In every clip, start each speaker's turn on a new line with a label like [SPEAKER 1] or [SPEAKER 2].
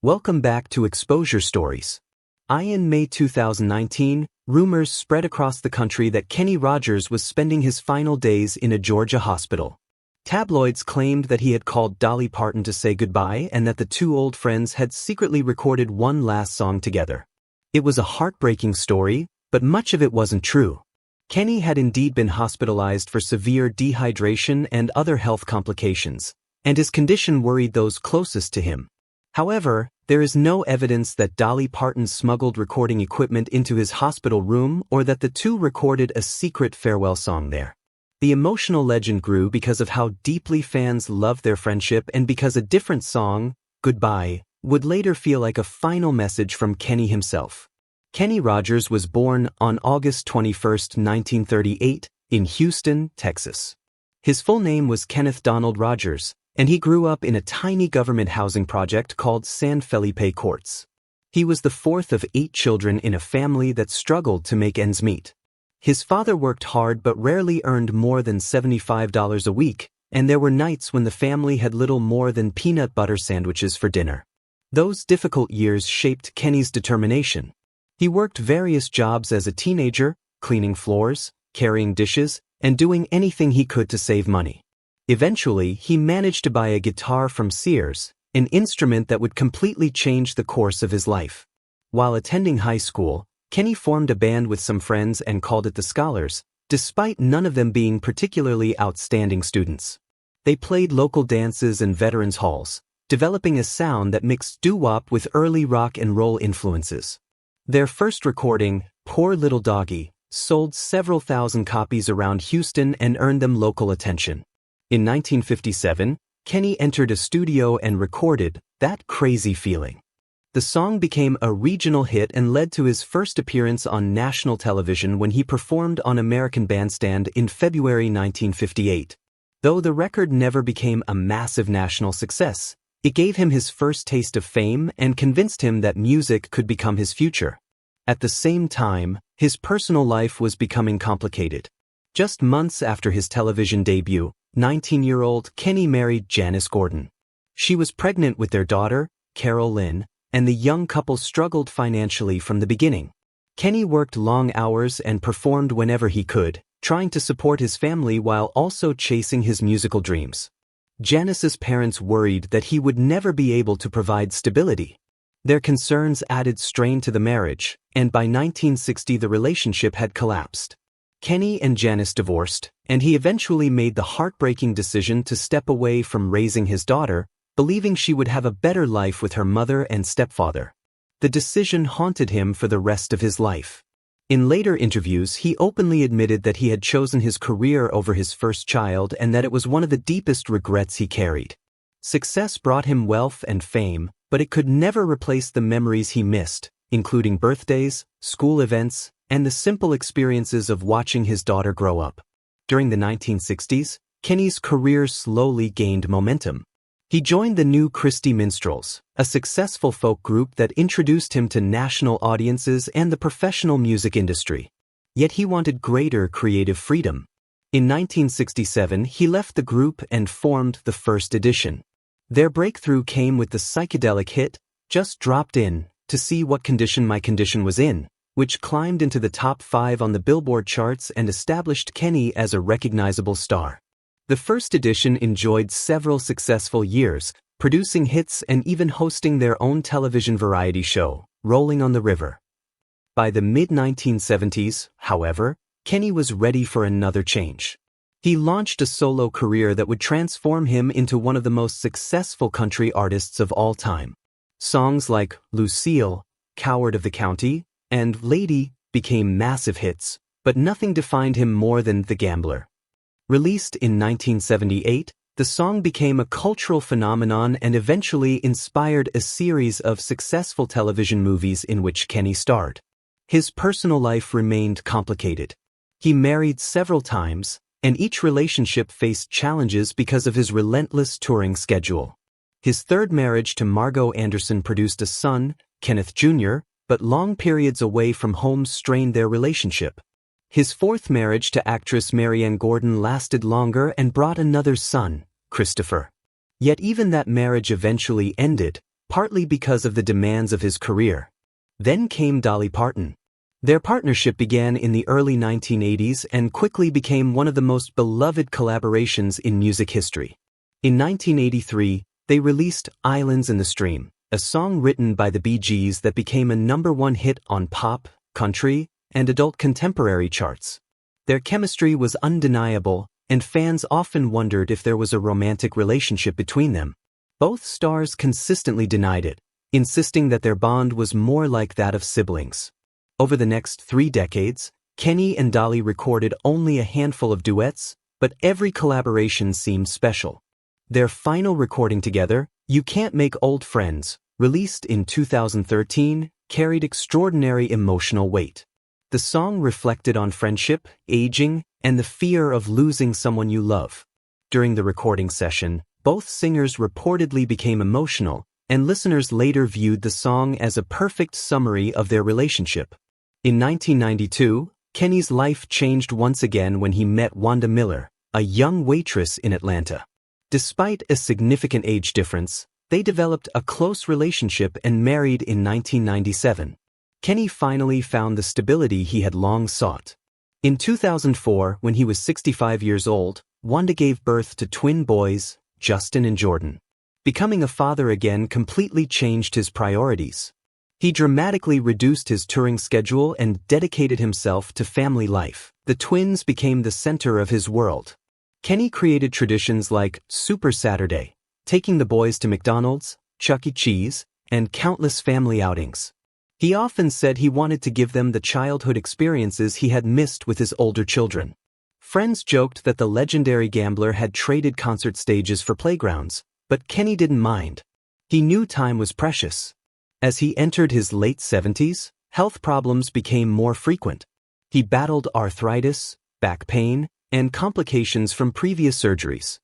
[SPEAKER 1] Welcome back to Exposure Stories. In May 2019, rumors spread across the country that Kenny Rogers was spending his final days in a Georgia hospital. Tabloids claimed that he had called Dolly Parton to say goodbye and that the two old friends had secretly recorded one last song together. It was a heartbreaking story, but much of it wasn't true. Kenny had indeed been hospitalized for severe dehydration and other health complications, and his condition worried those closest to him. However, there is no evidence that Dolly Parton smuggled recording equipment into his hospital room or that the two recorded a secret farewell song there. The emotional legend grew because of how deeply fans loved their friendship and because a different song, Goodbye, would later feel like a final message from Kenny himself. Kenny Rogers was born on August 21, 1938, in Houston, Texas. His full name was Kenneth Donald Rogers, and he grew up in a tiny government housing project called San Felipe Courts. He was the fourth of 8 children in a family that struggled to make ends meet. His father worked hard but rarely earned more than $75 a week, and there were nights when the family had little more than peanut butter sandwiches for dinner. Those difficult years shaped Kenny's determination. He worked various jobs as a teenager, cleaning floors, carrying dishes, and doing anything he could to save money. Eventually, he managed to buy a guitar from Sears, an instrument that would completely change the course of his life. While attending high school, Kenny formed a band with some friends and called it the Scholars, despite none of them being particularly outstanding students. They played local dances and veterans halls, developing a sound that mixed doo-wop with early rock and roll influences. Their first recording, Poor Little Doggy, sold several thousand copies around Houston and earned them local attention. In 1957, Kenny entered a studio and recorded That Crazy Feeling. The song became a regional hit and led to his first appearance on national television when he performed on American Bandstand in February 1958. Though the record never became a massive national success, it gave him his first taste of fame and convinced him that music could become his future. At the same time, his personal life was becoming complicated. Just months after his television debut, 19-year-old Kenny married Janice Gordon. She was pregnant with their daughter, Carol Lynn, and the young couple struggled financially from the beginning. Kenny worked long hours and performed whenever he could, trying to support his family while also chasing his musical dreams. Janice's parents worried that he would never be able to provide stability. Their concerns added strain to the marriage, and by 1960 the relationship had collapsed. Kenny and Janice divorced, and he eventually made the heartbreaking decision to step away from raising his daughter, believing she would have a better life with her mother and stepfather. The decision haunted him for the rest of his life. In later interviews, he openly admitted that he had chosen his career over his first child and that it was one of the deepest regrets he carried. Success brought him wealth and fame, but it could never replace the memories he missed, including birthdays, school events, and the simple experiences of watching his daughter grow up. During the 1960s, Kenny's career slowly gained momentum. He joined the New Christy Minstrels, a successful folk group that introduced him to national audiences and the professional music industry. Yet he wanted greater creative freedom. In 1967, he left the group and formed the First Edition. Their breakthrough came with the psychedelic hit, Just Dropped In, To See What Condition My Condition Was In, which climbed into the top 5 on the Billboard charts and established Kenny as a recognizable star. The First Edition enjoyed several successful years, producing hits and even hosting their own television variety show, Rolling on the River. By the mid-1970s, however, Kenny was ready for another change. He launched a solo career that would transform him into one of the most successful country artists of all time. Songs like Lucille, Coward of the County, and Lady became massive hits, but nothing defined him more than The Gambler. Released in 1978, the song became a cultural phenomenon and eventually inspired a series of successful television movies in which Kenny starred. His personal life remained complicated. He married several times, and each relationship faced challenges because of his relentless touring schedule. His third marriage to Margot Anderson produced a son, Kenneth Jr., but long periods away from home strained their relationship. His fourth marriage to actress Marianne Gordon lasted longer and brought another son, Christopher. Yet even that marriage eventually ended, partly because of the demands of his career. Then came Dolly Parton. Their partnership began in the early 1980s and quickly became one of the most beloved collaborations in music history. In 1983, they released Islands in the Stream, a song written by the Bee Gees that became a #1 hit on pop, country, and adult contemporary charts. Their chemistry was undeniable, and fans often wondered if there was a romantic relationship between them. Both stars consistently denied it, insisting that their bond was more like that of siblings. Over the next 3 decades, Kenny and Dolly recorded only a handful of duets, but every collaboration seemed special. Their final recording together, You Can't Make Old Friends, released in 2013, carried extraordinary emotional weight. The song reflected on friendship, aging, and the fear of losing someone you love. During the recording session, both singers reportedly became emotional, and listeners later viewed the song as a perfect summary of their relationship. In 1992, Kenny's life changed once again when he met Wanda Miller, a young waitress in Atlanta. Despite a significant age difference, they developed a close relationship and married in 1997. Kenny finally found the stability he had long sought. In 2004, when he was 65 years old, Wanda gave birth to twin boys, Justin and Jordan. Becoming a father again completely changed his priorities. He dramatically reduced his touring schedule and dedicated himself to family life. The twins became the center of his world. Kenny created traditions like Super Saturday, taking the boys to McDonald's, Chuck E. Cheese, and countless family outings. He often said he wanted to give them the childhood experiences he had missed with his older children. Friends joked that the legendary gambler had traded concert stages for playgrounds, but Kenny didn't mind. He knew time was precious. As he entered his late 70s, health problems became more frequent. He battled arthritis, back pain, and complications from previous surgeries.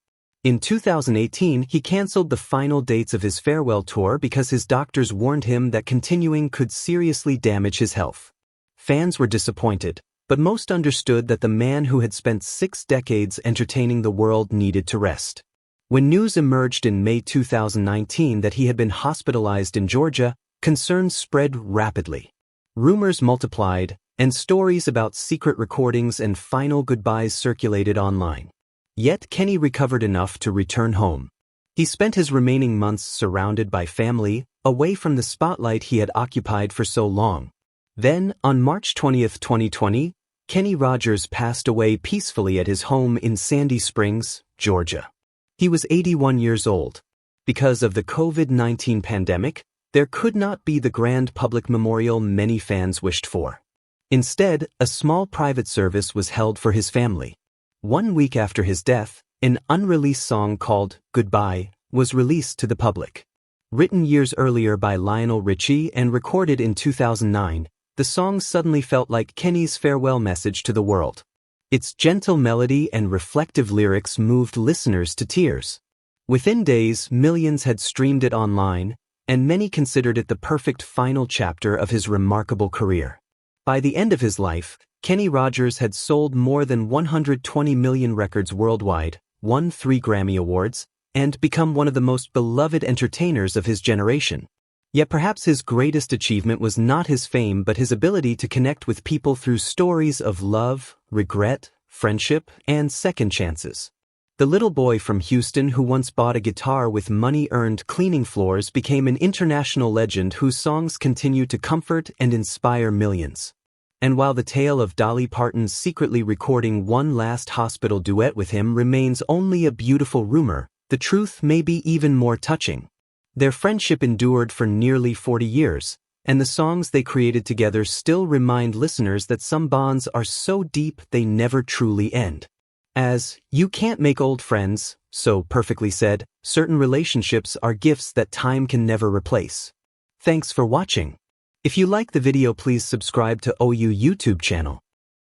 [SPEAKER 1] In 2018, he canceled the final dates of his farewell tour because his doctors warned him that continuing could seriously damage his health. Fans were disappointed, but most understood that the man who had spent 6 decades entertaining the world needed to rest. When news emerged in May 2019 that he had been hospitalized in Georgia, concerns spread rapidly. Rumors multiplied, and stories about secret recordings and final goodbyes circulated online. Yet Kenny recovered enough to return home. He spent his remaining months surrounded by family, away from the spotlight he had occupied for so long. Then, on March 20, 2020, Kenny Rogers passed away peacefully at his home in Sandy Springs, Georgia. He was 81 years old. Because of the COVID-19 pandemic, there could not be the grand public memorial many fans wished for. Instead, a small private service was held for his family. 1 week after his death, an unreleased song called Goodbye was released to the public. Written years earlier by Lionel Richie and recorded in 2009, the song suddenly felt like Kenny's farewell message to the world. Its gentle melody and reflective lyrics moved listeners to tears. Within days, millions had streamed it online, and many considered it the perfect final chapter of his remarkable career. By the end of his life, Kenny Rogers had sold more than 120 million records worldwide, won 3 Grammy Awards, and become one of the most beloved entertainers of his generation. Yet perhaps his greatest achievement was not his fame but his ability to connect with people through stories of love, regret, friendship, and second chances. The little boy from Houston who once bought a guitar with money earned cleaning floors became an international legend whose songs continue to comfort and inspire millions. And while the tale of Dolly Parton's secretly recording one last hospital duet with him remains only a beautiful rumor, the truth may be even more touching. Their friendship endured for nearly 40 years, and the songs they created together still remind listeners that some bonds are so deep they never truly end. As "You can't make old friends" so perfectly said, certain relationships are gifts that time can never replace. Thanks for watching. If you like the video, please subscribe to OU YouTube channel.